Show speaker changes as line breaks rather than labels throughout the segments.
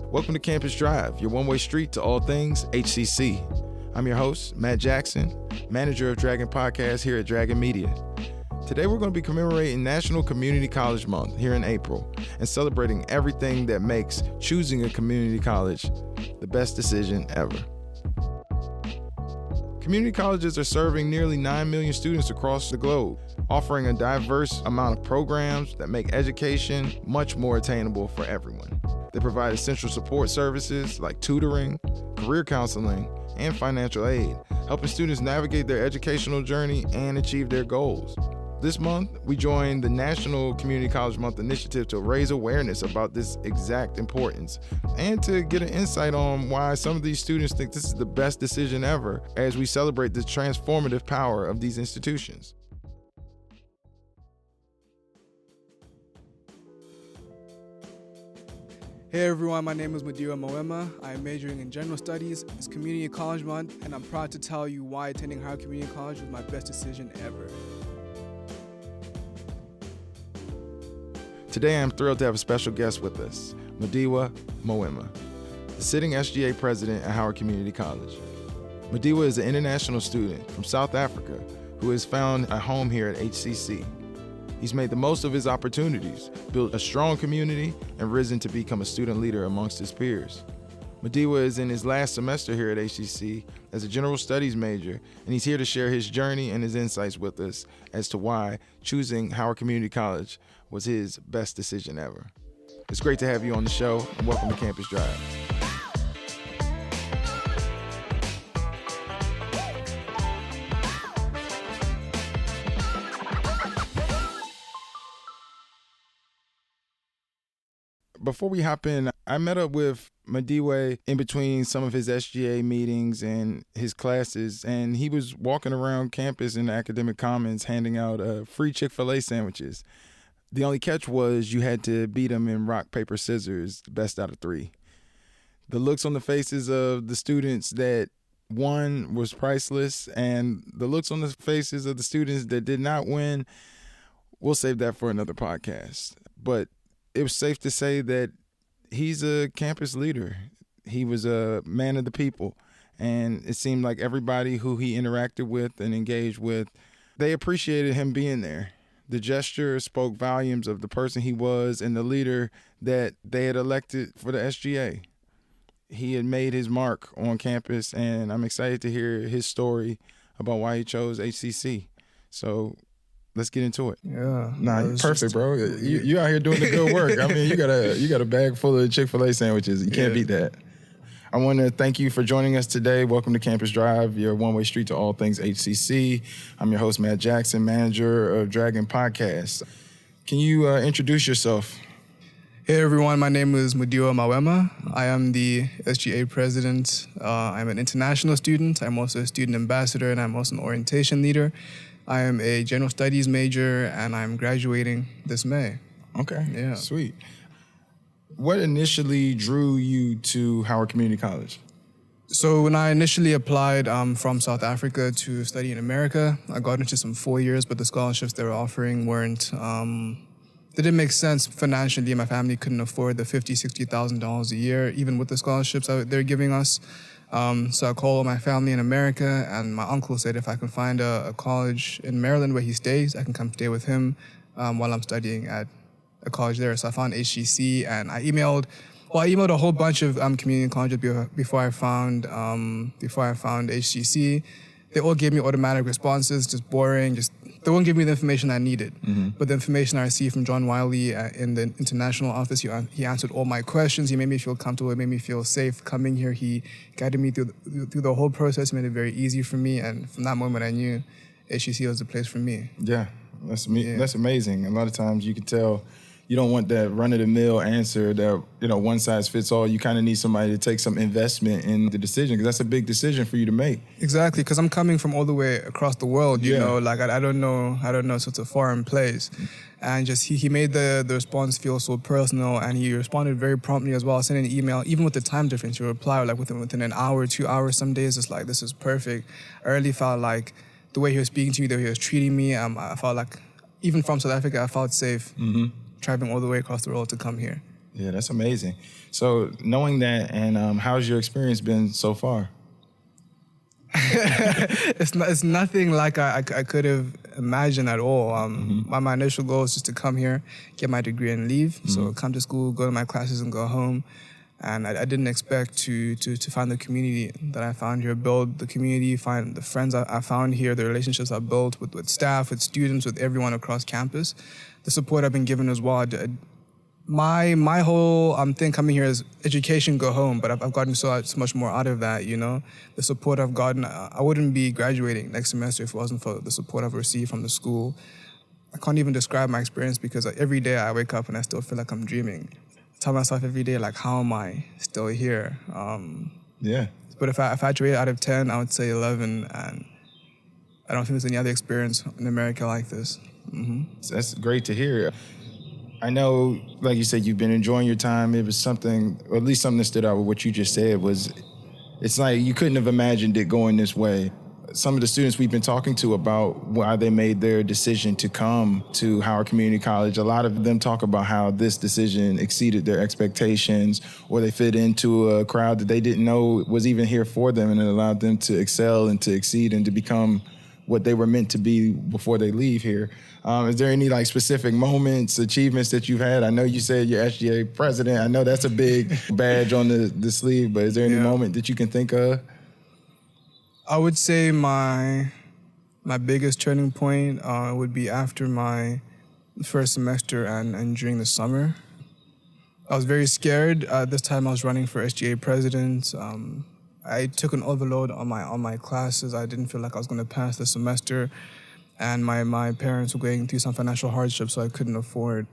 Welcome to Campus Drive, your one-way street to all things HCC. I'm your host, Matt Jackson, manager of Dragon Podcast here at Dragon Media. Today we're going to be commemorating National Community College Month here in April and celebrating everything that makes choosing a community college the best decision ever. Community colleges are serving nearly 9 million students across the globe, offering a diverse amount of programs that make education much more attainable for everyone. They provide essential support services like tutoring, career counseling, and financial aid, helping students navigate their educational journey and achieve their goals. This month, we joined the National Community College Month initiative to raise awareness about this exact importance and to get an insight on why some of these students think this is the best decision ever as we celebrate the transformative power of these institutions.
Hey everyone, my name is Mudiwa Mawema. I am majoring in General Studies. It's Community College Month, and I'm proud to tell you why attending Howard Community College was my best decision ever.
Today, I'm thrilled to have a special guest with us, Mudiwa Mawema, the sitting SGA president at Howard Community College. Mudiwa is an international student from South Africa who has found a home here at HCC. He's made the most of his opportunities, built a strong community, and risen to become a student leader amongst his peers. Mudiwa is in his last semester here at HCC as a general studies major, and he's here to share his journey and his insights with us as to why choosing Howard Community College was his best decision ever. It's great to have you on the show, and welcome to Campus Drive. Before we hop in, I met up with Mudiwa in between some of his SGA meetings and his classes, and he was walking around campus in the academic commons handing out free Chick-fil-A sandwiches. The only catch was you had to beat him in rock, paper, scissors, the best out of three. The looks on the faces of the students that won was priceless, and the looks on the faces of the students that did not win, we'll save that for another podcast. But it was safe to say that he's a campus leader. He was a man of the people, and it seemed like everybody who he interacted with and engaged with, they appreciated him being there. The gesture spoke volumes of the person he was and the leader that they had elected for the SGA. He had made his mark on campus, and I'm excited to hear his story about why he chose HCC. So let's get into it.
Yeah.
Nah, you're perfect, bro. You out here doing the good work. I mean, you got a bag full of Chick-fil-A sandwiches. You can't beat that. I want to thank you for joining us today. Welcome to Campus Drive, your one-way street to all things HCC. I'm your host, Matt Jackson, manager of Dragon Podcast. Can you introduce yourself?
Hey everyone, my name is Mudiwa Mawema. I am the SGA president. I'm an international student. I'm also a student ambassador, and I'm also an orientation leader. I am a general studies major, and I'm graduating this May.
Okay,
yeah,
sweet. What initially drew you to Howard Community College?
So when I initially applied from South Africa to study in America, I got into some 4 years, but the scholarships they were offering they didn't make sense financially. My family couldn't afford the $50,000, $60,000 a year, even with the scholarships they're giving us. So I called my family in America, and my uncle said if I can find a college in Maryland where he stays, I can come stay with him while I'm studying at a college there. So I found HCC, and I emailed a whole bunch of community colleges before I found HCC. They all gave me automatic responses, just boring. They won't give me the information I needed. Mm-hmm. But the information I received from John Wiley in the international office, he answered all my questions. He made me feel comfortable. He made me feel safe coming here. He guided me through the whole process. He made it very easy for me. And from that moment, I knew HCC was the place for me.
Yeah, that's amazing. A lot of times you can tell you don't want that run-of-the-mill answer that, one size fits all. You kind of need somebody to take some investment in the decision, because that's a big decision for you to make.
Exactly, because I'm coming from all the way across the world, I don't know, so it's a foreign place. And just he made the response feel so personal, and he responded very promptly as well. I sent an email, even with the time difference, he replied within an hour, 2 hours, some days. It's like, this is perfect. I really felt like the way he was speaking to me, the way he was treating me, I felt like, even from South Africa, I felt safe. Mm-hmm. Traveling all the way across the world to come here.
Yeah, that's amazing. So knowing that, and how's your experience been so far?
It's nothing like I could have imagined at all. My initial goal is just to come here, get my degree, and leave. So come to school, go to my classes, and go home. And I didn't expect to find the community that I found here, build the community, find the friends I found here, the relationships I built with staff, with students, with everyone across campus, the support I've been given as well. My whole thing coming here is education, go home, but I've gotten so much more out of that, The support I've gotten, I wouldn't be graduating next semester if it wasn't for the support I've received from the school. I can't even describe my experience because every day I wake up and I still feel like I'm dreaming. I tell myself every day, like, how am I still here?
Yeah.
But if I had to rate out of 10, I would say 11, and I don't think there's any other experience in America like this.
That's great to hear. I know, like you said, you've been enjoying your time. It was something, or at least something that stood out with what you just said was, it's like you couldn't have imagined it going this way. Some of the students we've been talking to about why they made their decision to come to Howard Community College, a lot of them talk about how this decision exceeded their expectations, or they fit into a crowd that they didn't know was even here for them, and it allowed them to excel and to exceed and to become what they were meant to be before they leave here. Is there any specific moments, achievements that you've had? I know you said you're SGA president. I know that's a big badge on the sleeve, but is there any moment that you can think of?
I would say my biggest turning point would be after my first semester and during the summer. I was very scared. This time I was running for SGA president. I took an overload on my classes. I didn't feel like I was going to pass the semester. And my parents were going through some financial hardship, so I couldn't afford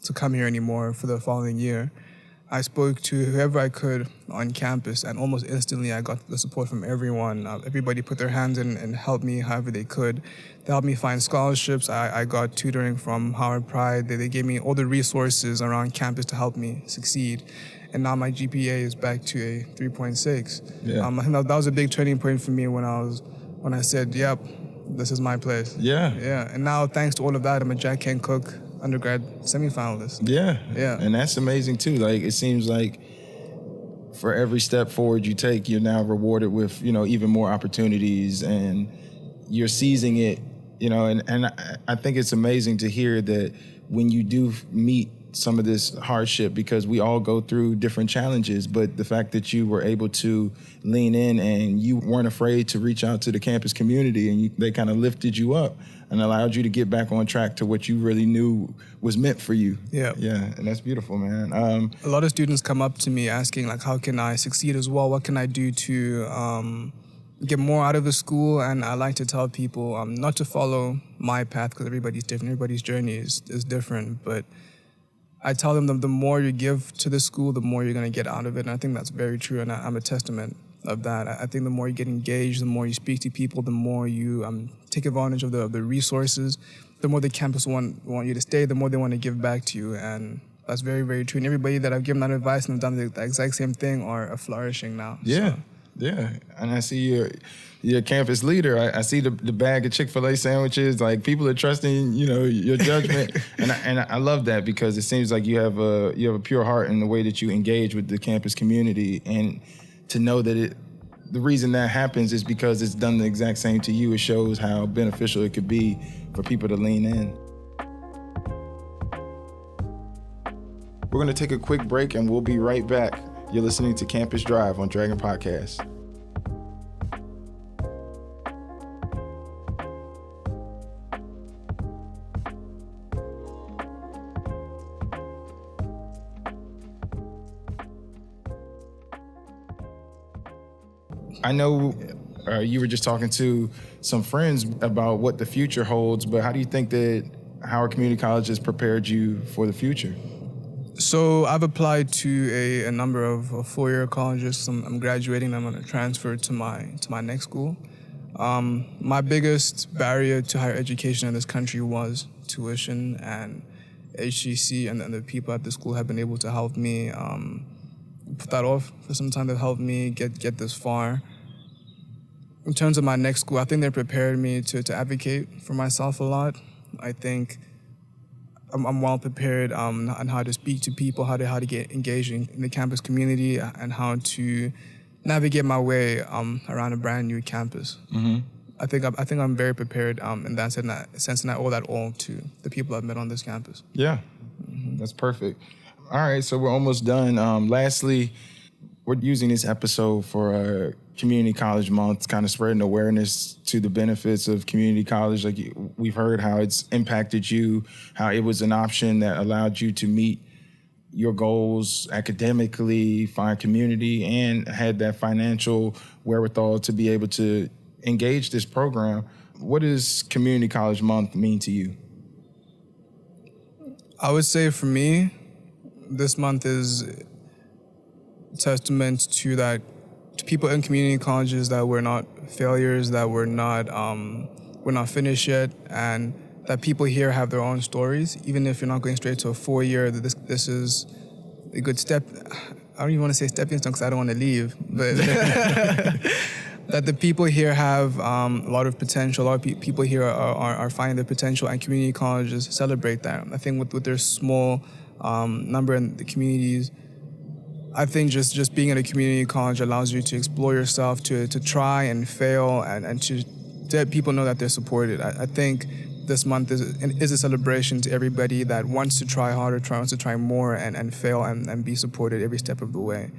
to come here anymore for the following year. I spoke to whoever I could on campus, and almost instantly I got the support from everyone. Everybody put their hands in and helped me however they could. They helped me find scholarships. I got tutoring from Howard Pride. They gave me all the resources around campus to help me succeed. And now my GPA is back to a 3.6.
Yeah.
I think that was a big turning point for me when I said, yep, this is my place.
Yeah.
Yeah. And now, thanks to all of that, I'm a Jack Kent Cook undergrad semifinalist.
Yeah.
Yeah.
And that's amazing too. It seems like for every step forward you take, you're now rewarded with, even more opportunities, and you're seizing it, and I think it's amazing to hear that when you do meet some of this hardship, because we all go through different challenges, but the fact that you were able to lean in and you weren't afraid to reach out to the campus community, and they kind of lifted you up and allowed you to get back on track to what you really knew was meant for you.
Yeah.
Yeah, and that's beautiful, man.
A lot of students come up to me asking, how can I succeed as well? What can I do to get more out of the school? And I like to tell people not to follow my path, because everybody's different. Everybody's journey is different, but I tell them the more you give to the school, the more you're going to get out of it. And I think that's very true, and I'm a testament of that. I think the more you get engaged, the more you speak to people, the more you take advantage of the resources, the more the campus want you to stay, the more they want to give back to you. And that's very, very true. And everybody that I've given that advice and done the exact same thing are flourishing now.
Yeah,
so.
Yeah. And I see you're a campus leader. I see the bag of Chick-fil-A sandwiches. People are trusting, your judgment, and I love that, because it seems like you have a pure heart in the way that you engage with the campus community, and to know that the reason that happens is because it's done the exact same to you. It shows how beneficial it could be for people to lean in. We're going to take a quick break, and we'll be right back. You're listening to Campus Drive on Dragon Podcast. I know you were just talking to some friends about what the future holds, but how do you think that Howard Community College has prepared you for the future?
So I've applied to a number of four-year colleges. I'm graduating. I'm going to transfer to my next school. My biggest barrier to higher education in this country was tuition, and HCC and the people at the school have been able to help me put that off for some time. They've helped me get this far. In terms of my next school, I think they prepared me to advocate for myself a lot. I think I'm well prepared on how to speak to people, how to get engaged in the campus community, and how to navigate my way around a brand new campus.
Mm-hmm.
I think I'm very prepared in that sense, and I owe that all to the people I've met on this campus.
Yeah, that's perfect. All right, so we're almost done. Lastly, we're using this episode for Community College Month, kind of spreading awareness to the benefits of community college. Like we've heard how it's impacted you, how it was an option that allowed you to meet your goals academically, find community, and had that financial wherewithal to be able to engage this program. What does Community College Month mean to you?
I would say for me, this month is testament to people in community colleges that we're not failures, that we're not finished yet, and that people here have their own stories. Even if you're not going straight to a 4-year, this is a good step. I don't even want to say stepping stone because I don't want to leave, but that the people here have a lot of potential. A lot of people here are finding their potential, and community colleges celebrate that. I think with their small number in the communities, I think just being at a community college allows you to explore yourself, to try and fail, and to let people know that they're supported. I think this month is a celebration to everybody that wants to try harder, wants to try more, and fail and be supported every step of the way.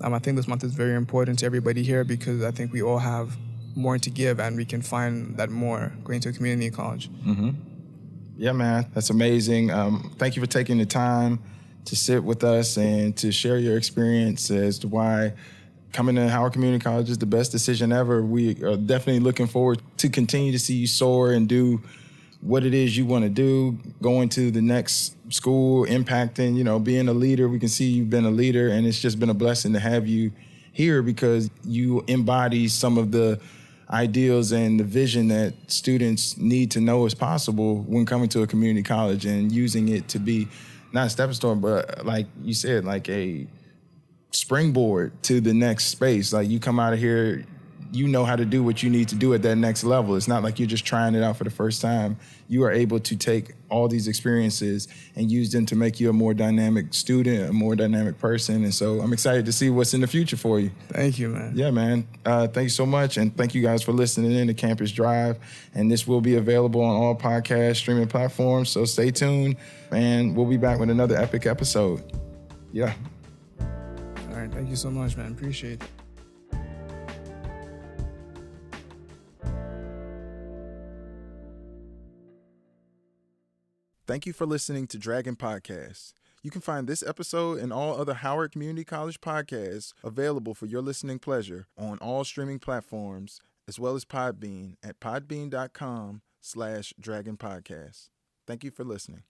I think this month is very important to everybody here because I think we all have more to give, and we can find that more going to a community college.
Mm-hmm. Yeah, man, that's amazing. Thank you for taking the time to sit with us and to share your experience as to why coming to Howard Community College is the best decision ever. We are definitely looking forward to continue to see you soar and do what it is you want to do, going to the next school, impacting, being a leader. We can see you've been a leader, and it's just been a blessing to have you here because you embody some of the ideals and the vision that students need to know is possible when coming to a community college and using it to be not a stepping stone, but like you said, like a springboard to the next space. Like you come out of here, you know how to do what you need to do at that next level. It's not like you're just trying it out for the first time. You are able to take all these experiences and use them to make you a more dynamic student, a more dynamic person. And so I'm excited to see what's in the future for you.
Thank you, man.
Yeah, man. Thank you so much. And thank you guys for listening in to Campus Drive. And this will be available on all podcast streaming platforms. So stay tuned, and we'll be back with another epic episode. Yeah.
All right. Thank you so much, man. Appreciate it.
Thank you for listening to Dragon Podcast. You can find this episode and all other Howard Community College podcasts available for your listening pleasure on all streaming platforms, as well as Podbean at podbean.com/Dragon Podcast. Thank you for listening.